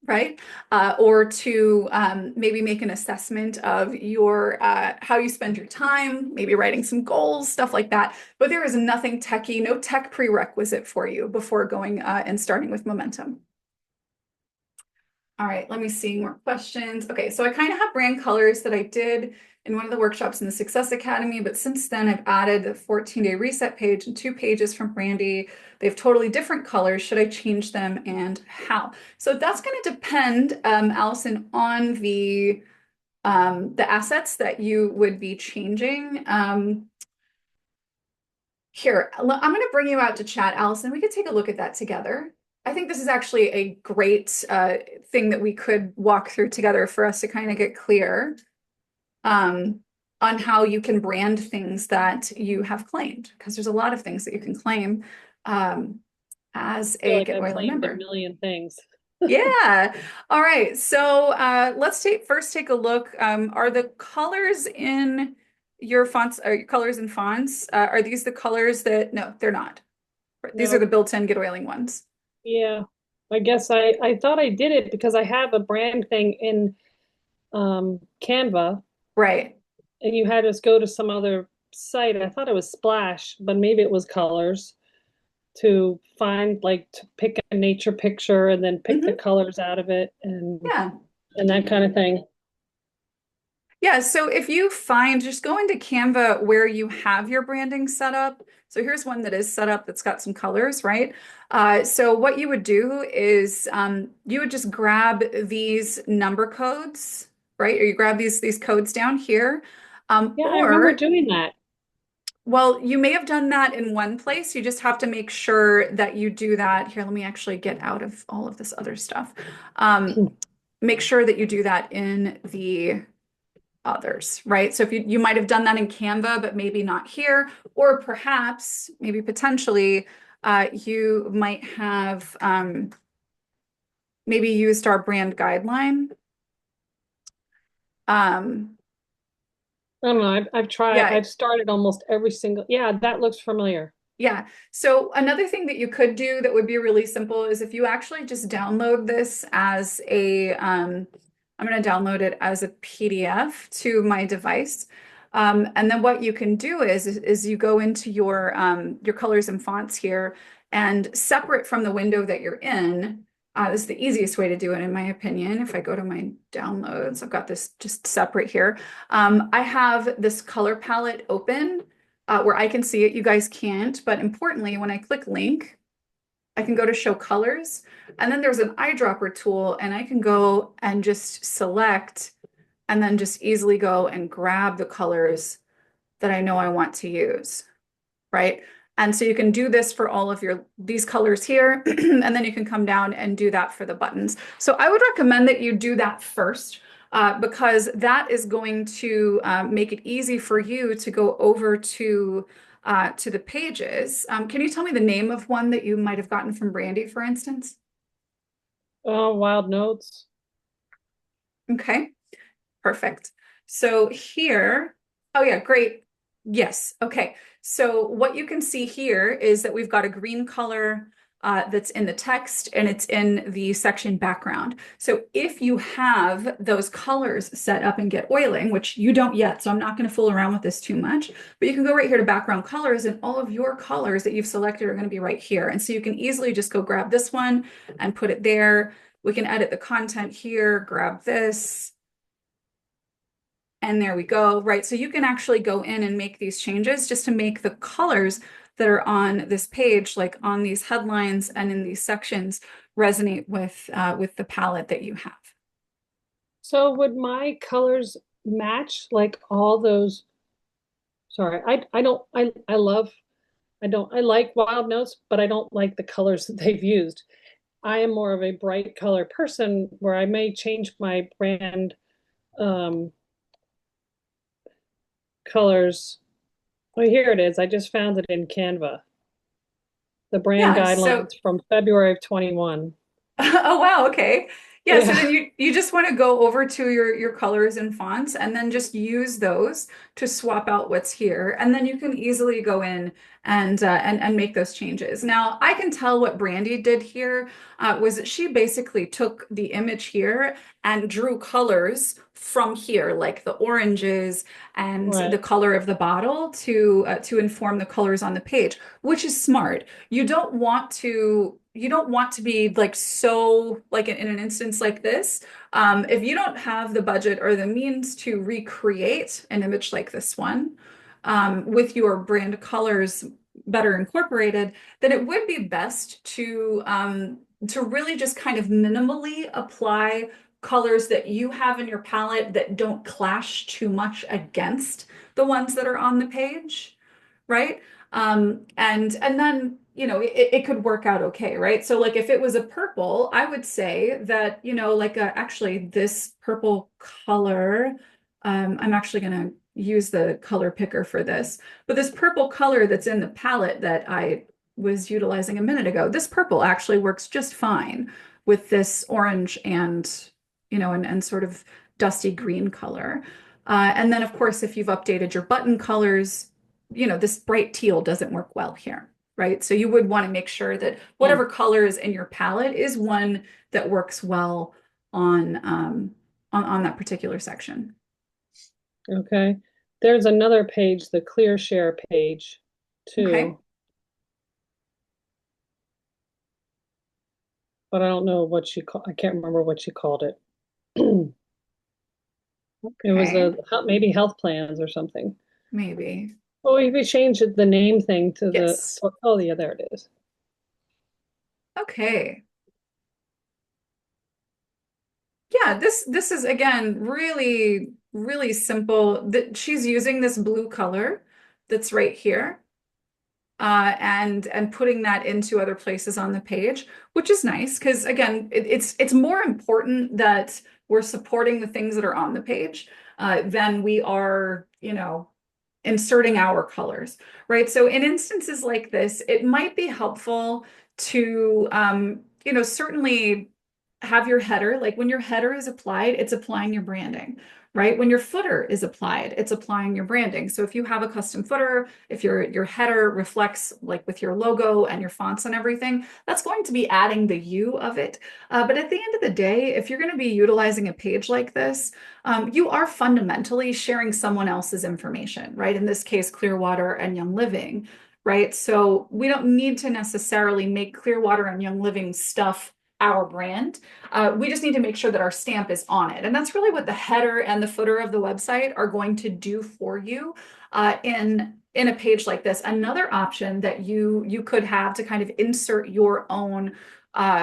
A: right? Or to maybe make an assessment of your how you spend your time, maybe writing some goals, stuff like that. But there is nothing techy, no tech prerequisite for you before going and starting with Momentum. All right, let me see more questions. Okay, so I kind of have brand colors that I did in one of the workshops in the Success Academy, but since then I've added the 14-day reset page and 2 pages from Brandy. They have totally different colors. Should I change them and how? So that's going to depend, Allison, on the assets that you would be changing. Here, I'm going to bring you out to chat, Allison. We could take a look at that together. I think this is actually a great thing that we could walk through together for us to kind of get clear on how you can brand things that you have claimed, because there's a lot of things that you can claim as
C: I feel
A: a
C: like I've
A: GetOiling
C: claimed a
A: member.
C: million things.
A: Yeah. All right. So let's first take a look. Are the colors in your fonts, or your colors and fonts, are these the colors that, no, they're not. These are the
C: No,
A: built-in GetOiling ones.
C: yeah. I guess I thought I did it because I have a brand thing in Canva,
A: Right.
C: and you had us go to some other site. I thought it was Splash, but maybe it was colors to find, like, to pick a nature picture and then pick the
A: Hmm.
C: colors out of it
A: Yeah.
C: and that kind of thing.
A: Yeah, so if you find, just go into Canva where you have your branding set up. So here's one that is set up that's got some colors, right? So what you would do is you would just grab these number codes, right? Or you grab these codes down here.
C: Yeah, I remember
A: Or,
C: doing that.
A: well, you may have done that in one place. You just have to make sure that you do that. Here, let me actually get out of all of this other stuff. Make sure that you do that in the others, right? So if you might have done that in Canva, but maybe not here, or perhaps, maybe potentially, you might have maybe used our brand guideline. Um,
C: I don't know. I've tried.
A: yeah,
C: I've started almost every single. Yeah, that looks familiar.
A: yeah. So another thing that you could do that would be really simple is if you actually just download this as a, I'm going to download it as a PDF to my device. And then what you can do is you go into your colors and fonts here and separate from the window that you're in. This is the easiest way to do it, in my opinion. If I go to my downloads, I've got this just separate here. I have this color palette open where I can see it. You guys can't, but importantly, when I click link, I can go to show colors, and then there's an eyedropper tool, and I can go and just select and then just easily go and grab the colors that I know I want to use, right? And so you can do this for all of these colors here, and then you can come down and do that for the buttons. So I would recommend that you do that first because that is going to make it easy for you to go over to the pages. Can you tell me the name of one that you might have gotten from Brandy, for instance?
C: Wild notes.
A: Okay. Perfect. So here, oh yeah, great. Yes. Okay. So what you can see here is that we've got a green color that's in the text and it's in the section background. So if you have those colors set up in GetOiling, which you don't yet, so I'm not going to fool around with this too much, but you can go right here to background colors and all of your colors that you've selected are going to be right here. And so you can easily just go grab this one and put it there. We can edit the content here, grab this. And there we go, right? So you can actually go in and make these changes just to make the colors that are on this page, like on these headlines and in these sections, resonate with the palette that you have.
C: So would my colors match like all those? Sorry, I don't I love I like wild notes, but I don't like the colors that they've used. I am more of a bright color person where I may change my brand um, colors. Oh, here it is. I just found it in Canva. The brand
A: Yeah, so
C: guidelines from February of 21.
A: oh wow, okay. Yeah, so then
C: Yeah.
A: you just want to go over to your colors and fonts and then just use those to swap out what's here. And then you can easily go in and make those changes. Now, I can tell what Brandy did here was that she basically took the image here and drew colors from here, like the oranges and the
C: Right.
A: color of the bottle to inform the colors on the page, which is smart. You don't want to be like so like in an instance like this. If you don't have the budget or the means to recreate an image like this one with your brand colors better incorporated, then it would be best to really just kind of minimally apply colors that you have in your palette that don't clash too much against the ones that are on the page, right? And then, it could work out okay, right? So like if it was a purple, I would say that, like actually this purple color, I'm actually going to use the color picker for this, but this purple color that's in the palette that I was utilizing a minute ago, this purple actually works just fine with this orange and sort of dusty green color. And then of course, if you've updated your button colors, this bright teal doesn't work well here, right? So you would want to make sure that
C: Hmm.
A: whatever color is in your palette is one that works well on that particular section.
C: Okay. There's another page, the clear share page,
A: Okay.
C: too, but I don't know what she called. I can't remember what she called it. It was
A: Okay.
C: maybe health plans or something.
A: Maybe.
C: Oh, if we change the name thing to
A: Yes.
C: oh yeah, there it is.
A: Okay. Yeah, this is again really, really simple. That she's using this blue color that's right here. And putting that into other places on the page, which is nice because again, it's more important that we're supporting the things that are on the page than we are, inserting our colors, right? So in instances like this, it might be helpful to, certainly have your header, like when your header is applied, it's applying your branding, right? When your footer is applied, it's applying your branding. So if you have a custom footer, if your header reflects like with your logo and your fonts and everything, that's going to be adding the you of it. But at the end of the day, if you're going to be utilizing a page like this, you are fundamentally sharing someone else's information, right? In this case, Clearwater and Young Living, right? So we don't need to necessarily make Clearwater and Young Living stuff our brand. We just need to make sure that our stamp is on it. And that's really what the header and the footer of the website are going to do for you in a page like this. Another option that you could have to kind of insert your own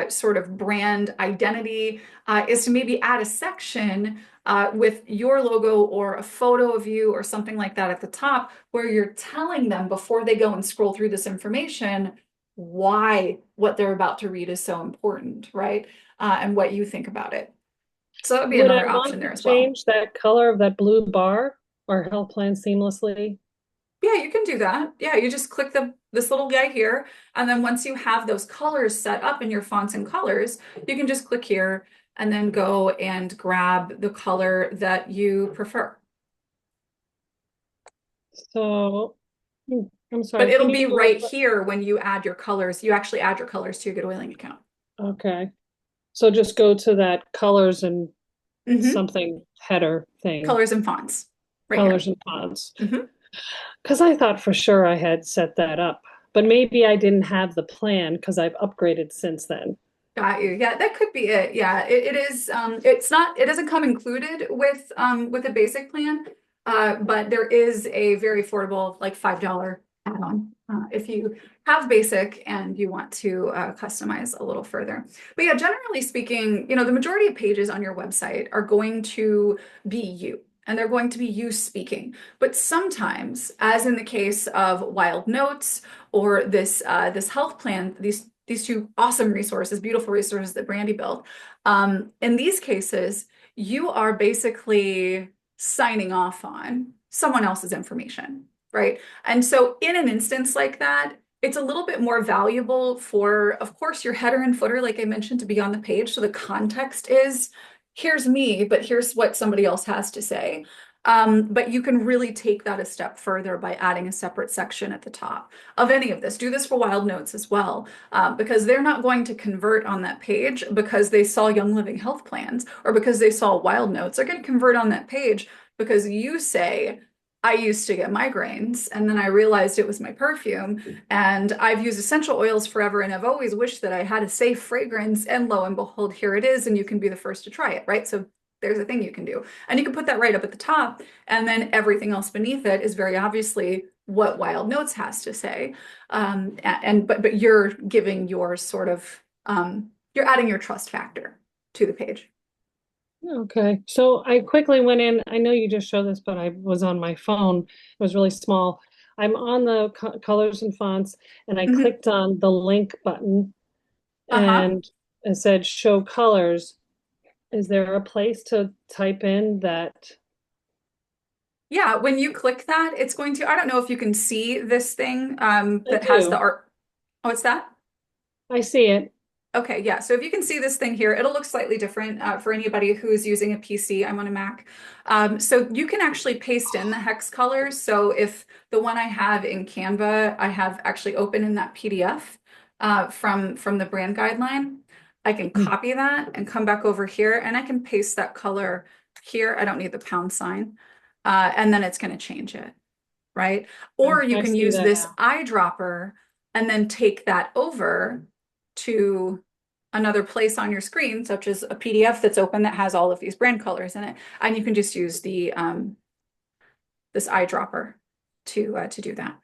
A: sort of brand identity is to maybe add a section with your logo or a photo of you or something like that at the top where you're telling them before they go and scroll through this information why what they're about to read is so important, right? And what you think about it. So that would be
C: Would I
A: another
C: want
A: option
C: to
A: there as well.
C: change that color of that blue bar or health plan seamlessly?
A: Yeah, you can do that. Yeah, you just click this little guy here, and then once you have those colors set up in your fonts and colors, you can just click here and then go and grab the color that you prefer.
C: So, I'm
A: But
C: sorry, can
A: it'll
C: you
A: be
C: do
A: right here when you add your colors. You actually add your colors to your GetOiling account.
C: okay. So just go to that colors and
A: Hmm.
C: something header thing,
A: Colors and fonts right here.
C: colors and fonts.
A: Hmm.
C: Because I thought for sure I had set that up, but maybe I didn't have the plan because I've upgraded since then.
A: Got you. Yeah, that could be it. Yeah, it is. It doesn't come included with a basic plan, but there is a very affordable, like $5 add-on if you have basic and you want to customize a little further. But yeah, generally speaking, the majority of pages on your website are going to be you. And they're going to be you speaking. But sometimes, as in the case of Wild Notes or this health plan, these two awesome resources, beautiful resources that Brandy built. In these cases, you are basically signing off on someone else's information, right? And so in an instance like that, it's a little bit more valuable for, of course, your header and footer, like I mentioned, to be on the page. So the context is, here's me, but here's what somebody else has to say. But you can really take that a step further by adding a separate section at the top of any of this. Do this for Wild Notes as well, because they're not going to convert on that page because they saw Young Living Health Plans or because they saw Wild Notes. They're going to convert on that page because you say, I used to get migraines and then I realized it was my perfume and I've used essential oils forever and I've always wished that I had a safe fragrance and lo and behold, here it is and you can be the first to try it, right? So there's a thing you can do. And you can put that right up at the top and then everything else beneath it is very obviously what Wild Notes has to say. But you're giving your sort of you're adding your trust factor to the page.
C: Okay, so I quickly went in. I know you just showed this, but I was on my phone. It was really small. I'm on the co colors and fonts, and I
A: Mhm.
C: clicked on the link button,
A: Uh-huh.
C: and it said show colors. Is there a place to type in that?
A: Yeah, when you click that, it's going to, I don't know if you can see this thing
C: I
A: that has the
C: do.
A: art. Oh, it's that?
C: I see it.
A: Okay, yeah. So if you can see this thing here, it'll look slightly different for anybody who's using a PC. I'm on a Mac. So you can actually paste in the hex colors. So if the one I have in Canva, I have actually open in that PDF from the brand guideline, I can copy that and come back over here and I can paste that color here. I don't need the pound sign. And then it's going to change it, right? Or you
C: I
A: can
C: see
A: use
C: that
A: this
C: now.
A: eyedropper and then take that over to another place on your screen, such as a PDF that's open that has all of these brand colors in it. And you can just use the this eyedropper to do that.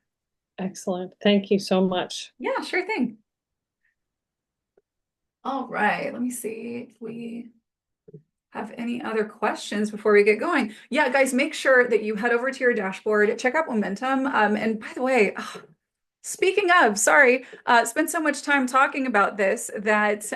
C: Excellent. Thank you so much.
A: Yeah, sure thing. All right, let me see if we have any other questions before we get going. Yeah, guys, make sure that you head over to your dashboard, check out Momentum. And by the way, speaking of, sorry, spent so much time talking about this that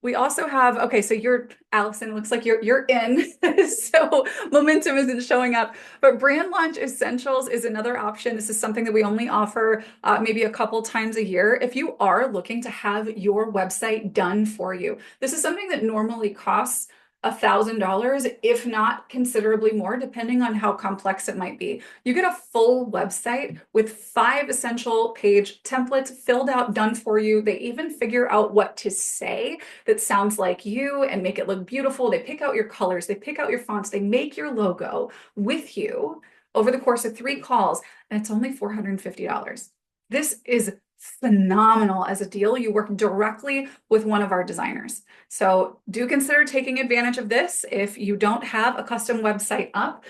A: we also have, okay, so you're, Allison, looks like you're in. So momentum isn't showing up. But brand launch essentials is another option. This is something that we only offer maybe a couple times a year. If you are looking to have your website done for you, this is something that normally costs $1,000, if not considerably more, depending on how complex it might be. You get a full website with 5 essential page templates filled out, done for you. They even figure out what to say that sounds like you and make it look beautiful. They pick out your colors, they pick out your fonts, they make your logo with you over the course of 3 calls, and it's only $450. This is phenomenal as a deal. You work directly with one of our designers. So do consider taking advantage of this. If you don't have a custom website up,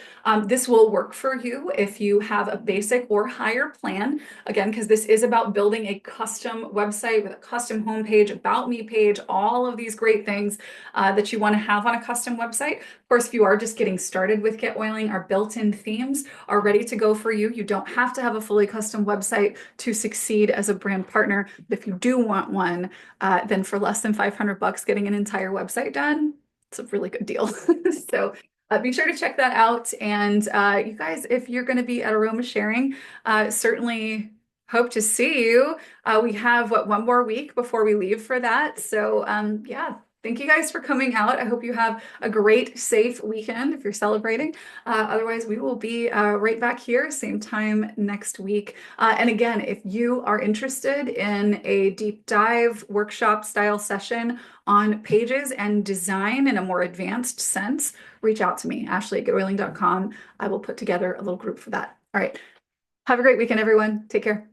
A: this will work for you if you have a basic or higher plan. Again, because this is about building a custom website with a custom homepage, about me page, all of these great things that you want to have on a custom website. Of course, if you are just getting started with GetOiling, our built-in themes are ready to go for you. You don't have to have a fully custom website to succeed as a brand partner. But if you do want one, then for less than 500 bucks, getting an entire website done, it's a really good deal. So be sure to check that out. And you guys, if you're going to be at Aroma Sharing, certainly hope to see you. We have, one more week before we leave for that. So yeah. Thank you guys for coming out. I hope you have a great, safe weekend if you're celebrating. Otherwise, we will be right back here, same time next week. And again, if you are interested in a deep dive workshop style session on pages and design in a more advanced sense, reach out to me, Ashley@getoiling.com. I will put together a little group for that. All right. Have a great weekend, everyone. Take care.